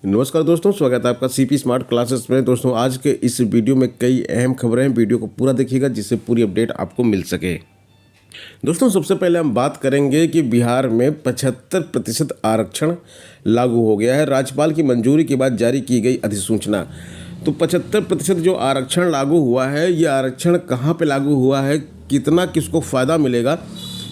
नमस्कार दोस्तों, स्वागत है आपका सीपी स्मार्ट क्लासेस में। दोस्तों, आज के इस वीडियो में कई अहम खबरें हैं। वीडियो को पूरा देखिएगा जिससे पूरी अपडेट आपको मिल सके। दोस्तों, सबसे पहले हम बात करेंगे कि बिहार में 75% आरक्षण लागू हो गया है। राज्यपाल की मंजूरी के बाद जारी की गई अधिसूचना। तो 75% जो आरक्षण लागू हुआ है, ये आरक्षण कहाँ पे लागू हुआ है, कितना किसको फ़ायदा मिलेगा,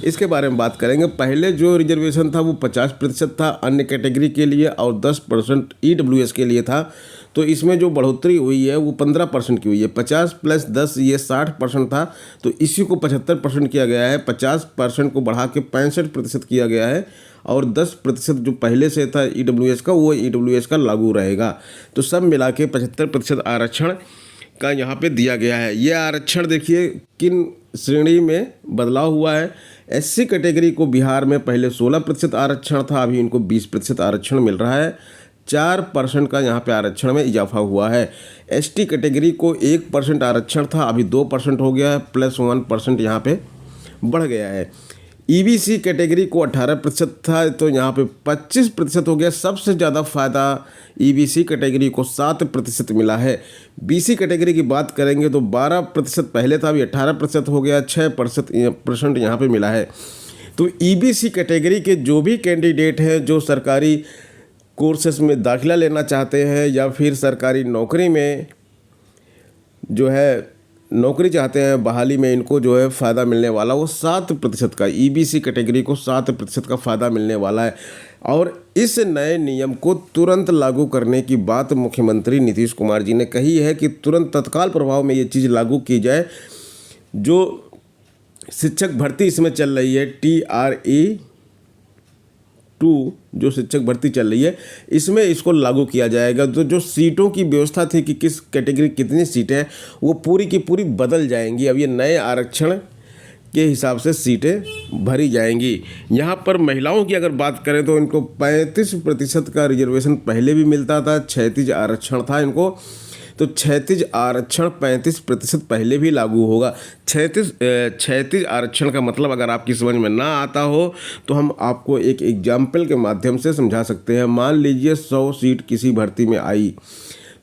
इसके बारे में बात करेंगे। पहले जो रिजर्वेशन था वो 50% था अन्य कैटेगरी के लिए और 10% EWS के लिए था। तो इसमें जो बढ़ोतरी हुई है वो 15% की हुई है। 50 + 10 ये 60% था, तो इसी को 75% किया गया है। 50% को बढ़ा के 65% किया गया है और 10% जो पहले से था EWS का, वो EWS का लागू रहेगा। तो सब मिला के 75% आरक्षण का यहाँ पे दिया गया है। ये आरक्षण देखिए किन श्रेणी में बदलाव हुआ है। SC कैटेगरी को बिहार में पहले 16% आरक्षण था, अभी इनको 20% आरक्षण मिल रहा है। 4% का यहाँ पे आरक्षण में इजाफा हुआ है। ST कैटेगरी को 1% आरक्षण था, अभी 2% हो गया है, +1% यहाँ पे बढ़ गया है। EBC कैटेगरी को 18% था, तो यहाँ पे 25% हो गया। सबसे ज़्यादा फ़ायदा EBC कैटेगरी को 7% मिला है। BC कैटेगरी की बात करेंगे तो 12% पहले था, अभी 18% हो गया, 6% यहाँ पे मिला है। तो EBC कैटेगरी के जो भी कैंडिडेट हैं जो सरकारी कोर्सेस में दाखिला लेना चाहते हैं या फिर सरकारी नौकरी में जो है नौकरी चाहते हैं, बहाली में इनको जो है फ़ायदा मिलने वाला वो 7% का, EBC कैटेगरी को 7% का फ़ायदा मिलने वाला है। और इस नए नियम को तुरंत लागू करने की बात मुख्यमंत्री नीतीश कुमार जी ने कही है कि तुरंत तत्काल प्रभाव में ये चीज़ लागू की जाए। जो शिक्षक भर्ती इसमें चल रही है, TRE-2 जो शिक्षक भर्ती चल रही है, इसमें इसको लागू किया जाएगा। तो जो सीटों की व्यवस्था थी कि किस कैटेगरी कितनी सीटें हैं, वो पूरी की पूरी बदल जाएंगी। अब ये नए आरक्षण के हिसाब से सीटें भरी जाएंगी। यहाँ पर महिलाओं की अगर बात करें तो इनको 35% का रिजर्वेशन पहले भी मिलता था, 36 आरक्षण था इनको। तो 36 आरक्षण 35% पहले भी लागू होगा। 36 आरक्षण का मतलब अगर आपकी समझ में ना आता हो तो हम आपको एक एग्जाम्पल के माध्यम से समझा सकते हैं। मान लीजिए 100 सीट किसी भर्ती में आई,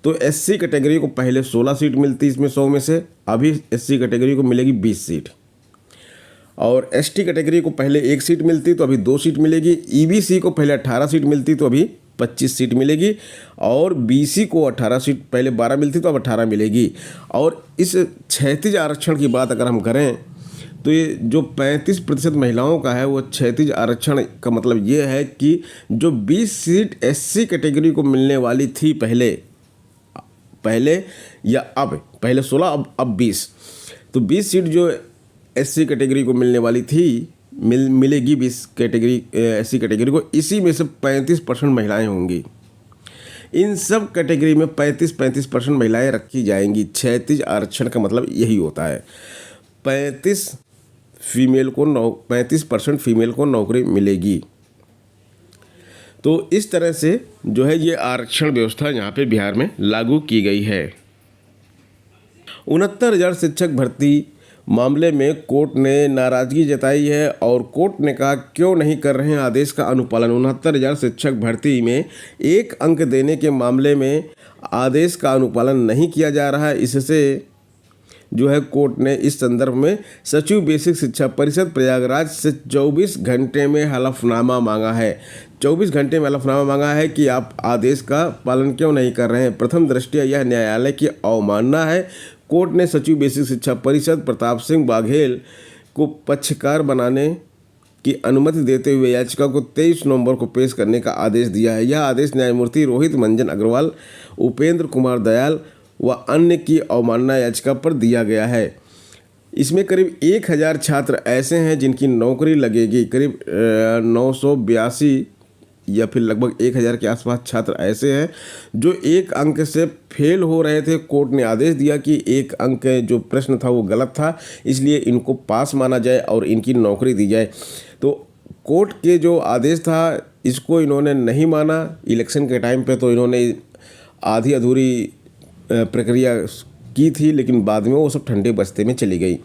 तो SC कैटेगरी को पहले 16 सीट मिलती, इसमें 100 में से अभी SC कैटेगरी को मिलेगी 20 सीट। और ST कैटेगरी को पहले 1 सीट मिलती तो अभी 2 सीट मिलेगी। EBC को पहले 18 सीट मिलती तो अभी 25 सीट मिलेगी। और BC को 18 सीट पहले 12 मिलती तो अब 18 मिलेगी। और इस 36 आरक्षण की बात अगर हम करें तो ये जो 35% महिलाओं का है वो 36 आरक्षण का मतलब ये है कि जो 20 सीट SC कैटेगरी को मिलने वाली थी पहले या अब, पहले 16 अब 20, तो 20 सीट जो SC कैटेगरी को मिलने वाली थी मिलेगी 20 कैटेगरी SC कैटेगरी को। इसी में से 35% महिलाएं होंगी। इन सब कैटेगरी में 35% महिलाएं रखी जाएंगी। 36 आरक्षण का मतलब यही होता है। 35% फीमेल को नौकरी मिलेगी। तो इस तरह से जो है ये आरक्षण व्यवस्था यहाँ पे बिहार में लागू की गई है। 69,000 शिक्षक भर्ती मामले में कोर्ट ने नाराज़गी जताई है और कोर्ट ने कहा क्यों नहीं कर रहे हैं आदेश का अनुपालन। 69,000 शिक्षक भर्ती में 1 अंक देने के मामले में आदेश का अनुपालन नहीं किया जा रहा है। इससे जो है कोर्ट ने इस संदर्भ में सचिव बेसिक शिक्षा परिषद प्रयागराज से 24 घंटे में हलफनामा मांगा है। 24 घंटे में हलफनामा मांगा है कि आप आदेश का पालन क्यों नहीं कर रहे हैं। प्रथम दृष्टया यह न्यायालय की अवमानना है। कोर्ट ने सचिव बेसिक शिक्षा परिषद प्रताप सिंह बाघेल को पक्षकार बनाने की अनुमति देते हुए याचिका को 23 नवंबर को पेश करने का आदेश दिया है। यह आदेश न्यायमूर्ति रोहित मंजन अग्रवाल, उपेंद्र कुमार दयाल व अन्य की अवमानना याचिका पर दिया गया है। इसमें करीब 1,000 छात्र ऐसे हैं जिनकी नौकरी लगेगी। करीब 982 या फिर लगभग 1,000 के आसपास छात्र ऐसे हैं जो 1 अंक से फेल हो रहे थे। कोर्ट ने आदेश दिया कि 1 अंक जो प्रश्न था वो गलत था, इसलिए इनको पास माना जाए और इनकी नौकरी दी जाए। तो कोर्ट के जो आदेश था इसको इन्होंने नहीं माना। इलेक्शन के टाइम पे तो इन्होंने आधी अधूरी प्रक्रिया की थी, लेकिन बाद में वो सब ठंडे बस्ते में चली गई।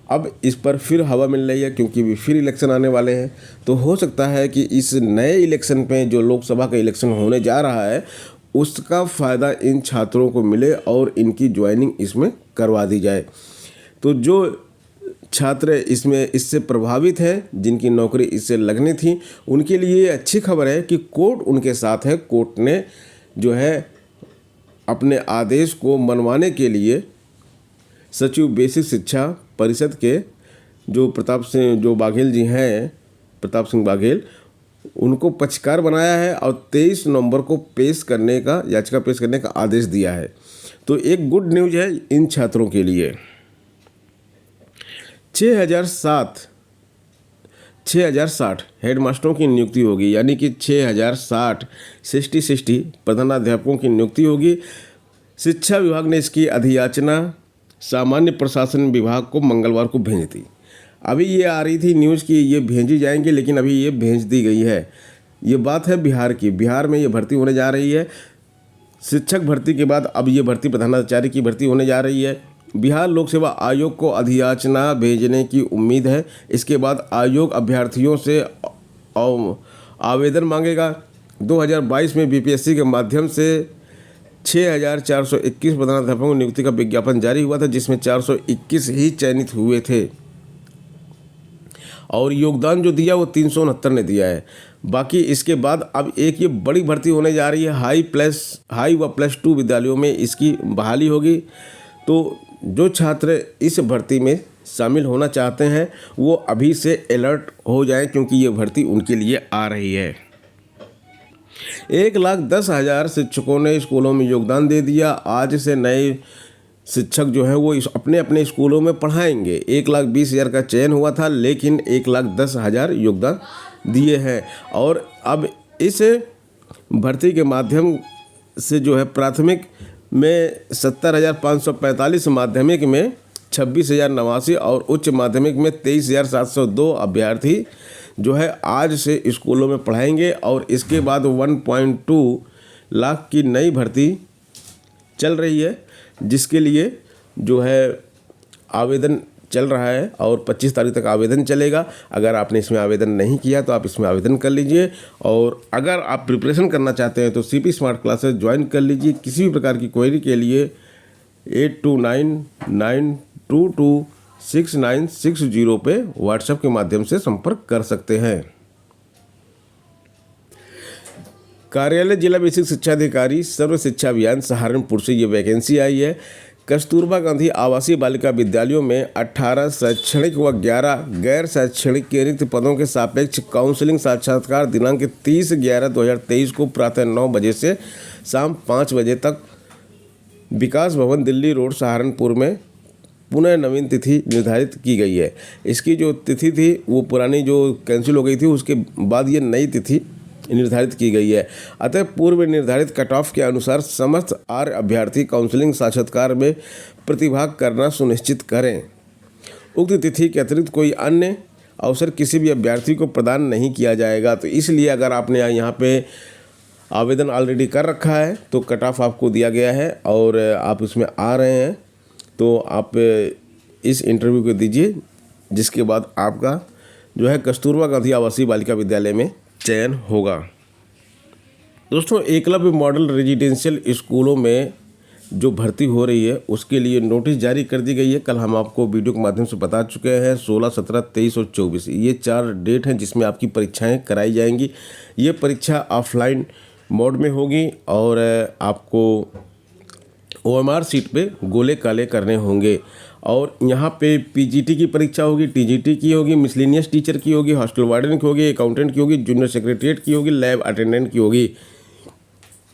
अब इस पर फिर हवा मिल रही है क्योंकि भी फिर इलेक्शन आने वाले हैं। तो हो सकता है कि इस नए इलेक्शन पे जो लोकसभा का इलेक्शन होने जा रहा है उसका फ़ायदा इन छात्रों को मिले और इनकी ज्वाइनिंग इसमें करवा दी जाए। तो जो छात्र इससे प्रभावित हैं, जिनकी नौकरी इससे लगनी थी, उनके लिए अच्छी खबर है कि कोर्ट उनके साथ है। कोर्ट ने जो है अपने आदेश को मनवाने के लिए सचिव बेसिक शिक्षा परिषद के जो प्रताप सिंह बाघेल उनको पक्षकार बनाया है और 23 नवंबर को याचिका पेश करने का आदेश दिया है। तो एक गुड न्यूज़ है इन छात्रों के लिए। 6060 हेडमास्टरों की नियुक्ति होगी, यानी कि 6060 प्रधानाध्यापकों की नियुक्ति होगी। शिक्षा विभाग ने इसकी अधियाचना सामान्य प्रशासन विभाग को मंगलवार को भेजी थी। अभी ये आ रही थी न्यूज़ कि ये भेजी जाएंगे, लेकिन अभी ये भेज दी गई है। ये बात है बिहार की। बिहार में ये भर्ती होने जा रही है। शिक्षक भर्ती के बाद अब ये भर्ती प्रधानाचार्य की भर्ती होने जा रही है। बिहार लोक सेवा आयोग को अधियाचना भेजने की उम्मीद है। इसके बाद आयोग अभ्यर्थियों से आवेदन मांगेगा। 2022 में बीपीएससी के माध्यम से 6421 प्रधानाध्यापकों की नियुक्ति का विज्ञापन जारी हुआ था, जिसमें 421 ही चयनित हुए थे और योगदान जो दिया वो 369 ने दिया है। बाकी इसके बाद अब एक ये बड़ी भर्ती होने जा रही है। हाई व +2 विद्यालयों में इसकी बहाली होगी। तो जो छात्र इस भर्ती में शामिल होना चाहते हैं वो अभी से अलर्ट हो जाएं, क्योंकि ये भर्ती उनके लिए आ रही है। 1,10,000 शिक्षकों ने स्कूलों में योगदान दे दिया। आज से नए शिक्षक जो है वो अपने अपने स्कूलों में पढ़ाएंगे। 1,20,000 का चयन हुआ था, लेकिन 1,10,000 योगदान दिए हैं। और अब इस भर्ती के माध्यम से जो है प्राथमिक में 70,545, माध्यमिक में 26,089 और उच्च माध्यमिक में 23,702 अभ्यर्थी जो है आज से स्कूलों में पढ़ाएंगे। और इसके बाद 1.2 लाख की नई भर्ती चल रही है, जिसके लिए जो है आवेदन चल रहा है और 25 तारीख तक आवेदन चलेगा। अगर आपने इसमें आवेदन नहीं किया तो आप इसमें आवेदन कर लीजिए। और अगर आप प्रिपरेशन करना चाहते हैं तो सीपी स्मार्ट क्लासेस ज्वाइन कर लीजिए। किसी भी प्रकार की क्वेरी के लिए 8299226960 पे व्हाट्सएप के माध्यम से संपर्क कर सकते हैं। कार्यालय जिला बेसिक शिक्षा अधिकारी सर्व शिक्षा अभियान सहारनपुर से ये वैकेंसी आई है। कस्तूरबा गांधी आवासीय बालिका विद्यालयों में 18 शैक्षणिक व 11 गैर शैक्षणिक के रिक्त पदों के सापेक्ष काउंसलिंग साक्षात्कार दिनांक 30/11/2023 को प्रातः 9 बजे से शाम 5 बजे तक विकास भवन दिल्ली रोड सहारनपुर में पुनः नवीन तिथि निर्धारित की गई है। इसकी जो तिथि थी वो पुरानी जो कैंसिल हो गई थी, उसके बाद ये नई तिथि निर्धारित की गई है। अतः पूर्व निर्धारित कट ऑफ के अनुसार समस्त आर्य अभ्यर्थी काउंसलिंग साक्षात्कार में प्रतिभाग करना सुनिश्चित करें। उक्त तिथि के अतिरिक्त कोई अन्य अवसर किसी भी अभ्यर्थी को प्रदान नहीं किया जाएगा। तो इसलिए अगर आपने यहाँ पे आवेदन ऑलरेडी कर रखा है तो कट ऑफ आपको दिया गया है और आप इसमें आ रहे हैं तो आप इस इंटरव्यू को दीजिए, जिसके बाद आपका जो है कस्तूरबा गांधी आवासीय बालिका विद्यालय में चयन होगा। दोस्तों, एकलव्य मॉडल रेजिडेंशियल स्कूलों में जो भर्ती हो रही है उसके लिए नोटिस जारी कर दी गई है। कल हम आपको वीडियो के माध्यम से बता चुके हैं 16, 17, 23 और 24 ये 4 डेट हैं जिसमें आपकी परीक्षाएं कराई जाएंगी। ये परीक्षा ऑफलाइन मोड में होगी और आपको OMR सीट पे गोले काले करने होंगे। और यहाँ पे PGT की परीक्षा होगी, TGT की होगी, मिसलेनियस टीचर की होगी, हॉस्टल वार्डन की होगी, अकाउंटेंट की होगी, जूनियर सेक्रेटरीट की होगी, लैब अटेंडेंट की होगी।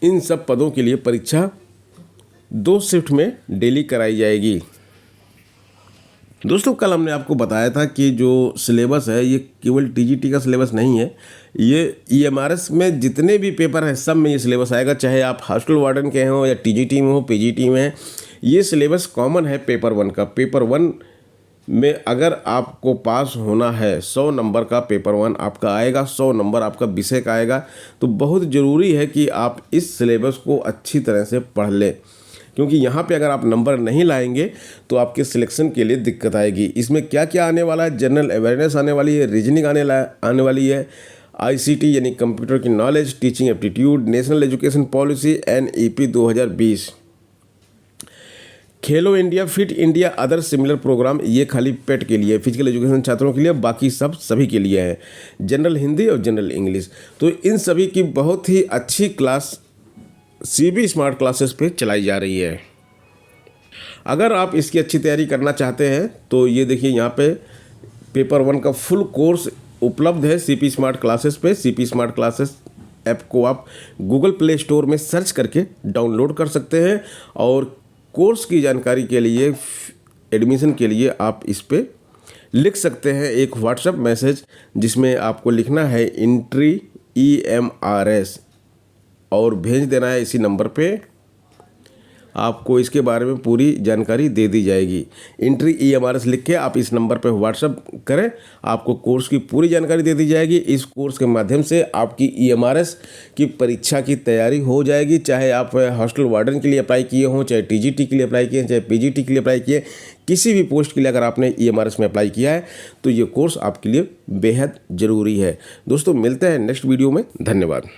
इन सब पदों के लिए परीक्षा 2 शिफ्ट में डेली कराई जाएगी। दोस्तों, कल हमने आपको बताया था कि जो सिलेबस है ये केवल TGT का सिलेबस नहीं है, ये EMRS में जितने भी पेपर हैं सब में ये सिलेबस आएगा, चाहे आप हॉस्टल वार्डन के हों या TGT में हो, PGT में। ये सिलेबस कॉमन है पेपर 1 का। पेपर 1 में अगर आपको पास होना है 100 नंबर का पेपर 1 आपका आएगा, 100 नंबर आपका विषय का आएगा। तो बहुत ज़रूरी है कि आप इस सिलेबस को अच्छी तरह से पढ़ लें, क्योंकि यहाँ पे अगर आप नंबर नहीं लाएंगे तो आपके सिलेक्शन के लिए दिक्कत आएगी। इसमें क्या क्या आने वाला है, जनरल अवेयरनेस आने वाली है, रीजनिंग आने वाली है, ICT यानी कंप्यूटर की knowledge, teaching aptitude, national education policy, NEP 2020, Khelo India, fit India, other similar program. ये खाली पेट के लिए, फिजिकल एजुकेशन छात्रों के लिए, बाकी सब सभी के लिए है। जनरल हिंदी और जनरल इंग्लिश, तो इन सभी की बहुत ही अच्छी क्लास CB स्मार्ट क्लासेस पे चलाई जा रही है। अगर आप इसकी अच्छी तैयारी करना चाहते हैं तो ये देखिए यहाँ पे पेपर 1 का फुल कोर्स उपलब्ध है CP स्मार्ट क्लासेस पे। CP स्मार्ट क्लासेस ऐप को आप गूगल प्ले स्टोर में सर्च करके डाउनलोड कर सकते हैं और कोर्स की जानकारी के लिए, एडमिशन के लिए आप इस पे लिख सकते हैं एक व्हाट्सएप मैसेज, जिसमें आपको लिखना है एंट्री EMRS और भेज देना है इसी नंबर पे। आपको इसके बारे में पूरी जानकारी दे दी जाएगी। एंट्री EMRS लिख के आप इस नंबर पे व्हाट्सएप करें, आपको कोर्स की पूरी जानकारी दे दी जाएगी। इस कोर्स के माध्यम से आपकी EMRS की परीक्षा की तैयारी हो जाएगी। चाहे आप हॉस्टल वार्डन के लिए अप्लाई किए हों, चाहे TGT के लिए अप्लाई किए, चाहे PGT के लिए अप्लाई किए, किसी भी पोस्ट के लिए अगर आपने EMRS में अप्लाई किया है तो ये कोर्स आपके लिए बेहद ज़रूरी है। दोस्तों मिलते हैं नेक्स्ट वीडियो में। धन्यवाद।